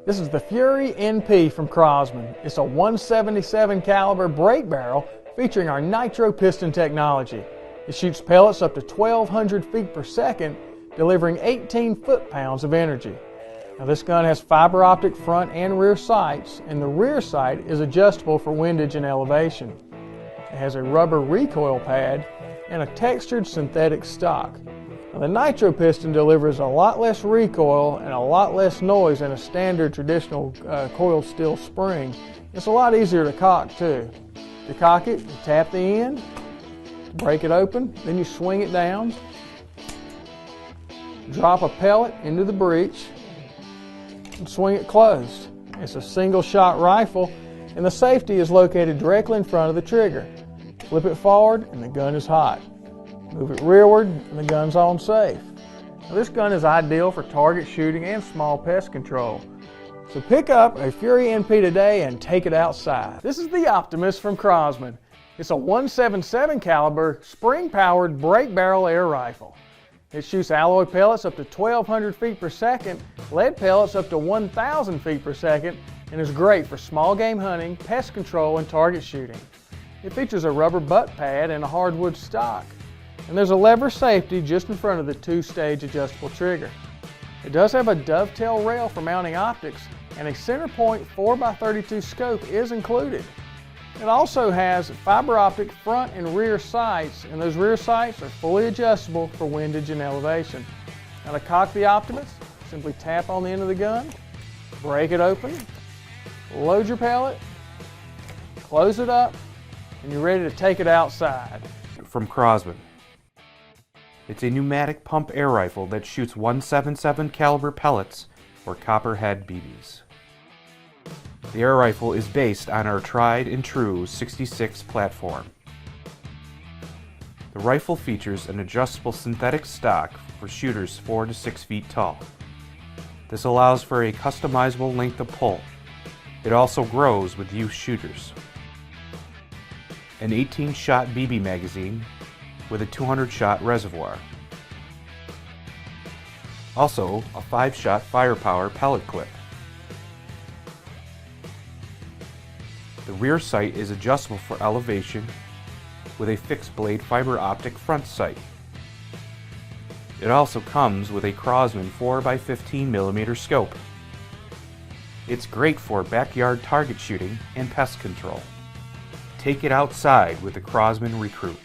This is the Fury NP from Crosman. It's a 177 caliber brake barrel featuring our nitro piston technology. It shoots pellets up to 1,200 feet per second, delivering 18 foot-pounds of energy. Now this gun has fiber optic front and rear sights, and the rear sight is adjustable for windage and elevation. It has a rubber recoil pad and a textured synthetic stock. Now the nitro piston delivers a lot less recoil and a lot less noise than a standard traditional coiled steel spring. It's a lot easier to cock too. To cock it, you tap the end, break it open, then you swing it down, drop a pellet into the breech, and swing it closed. It's a single shot rifle, and the safety is located directly in front of the trigger. Flip it forward and the gun is hot. Move it rearward and the gun's on safe. Now, this gun is ideal for target shooting and small pest control. So pick up a Fury NP today and take it outside. This is the Optimus from Crosman. It's a 177 caliber spring-powered brake barrel air rifle. It shoots alloy pellets up to 1,200 feet per second, lead pellets up to 1,000 feet per second, and is great for small game hunting, pest control, and target shooting. It features a rubber butt pad and a hardwood stock. And there's a lever safety just in front of the two-stage adjustable trigger. It does have a dovetail rail for mounting optics, and a center point 4x32 scope is included. It also has fiber optic front and rear sights, and those rear sights are fully adjustable for windage and elevation. Now to cock the Optimus, simply tap on the end of the gun, break it open, load your pellet, close it up, and you're ready to take it outside. From Crosman. It's a pneumatic pump air rifle that shoots 177 caliber pellets or copperhead BBs. The air rifle is based on our tried and true 66 platform. The rifle features an adjustable synthetic stock for shooters 4 to 6 feet tall. This allows for a customizable length of pull. It also grows with youth shooters. An 18-shot BB magazine with a 200-shot reservoir. Also, a 5-shot firepower pellet clip. The rear sight is adjustable for elevation with a fixed blade fiber optic front sight. It also comes with a Crosman 4x15mm scope. It's great for backyard target shooting and pest control. Take it outside with the Crosman Recruit.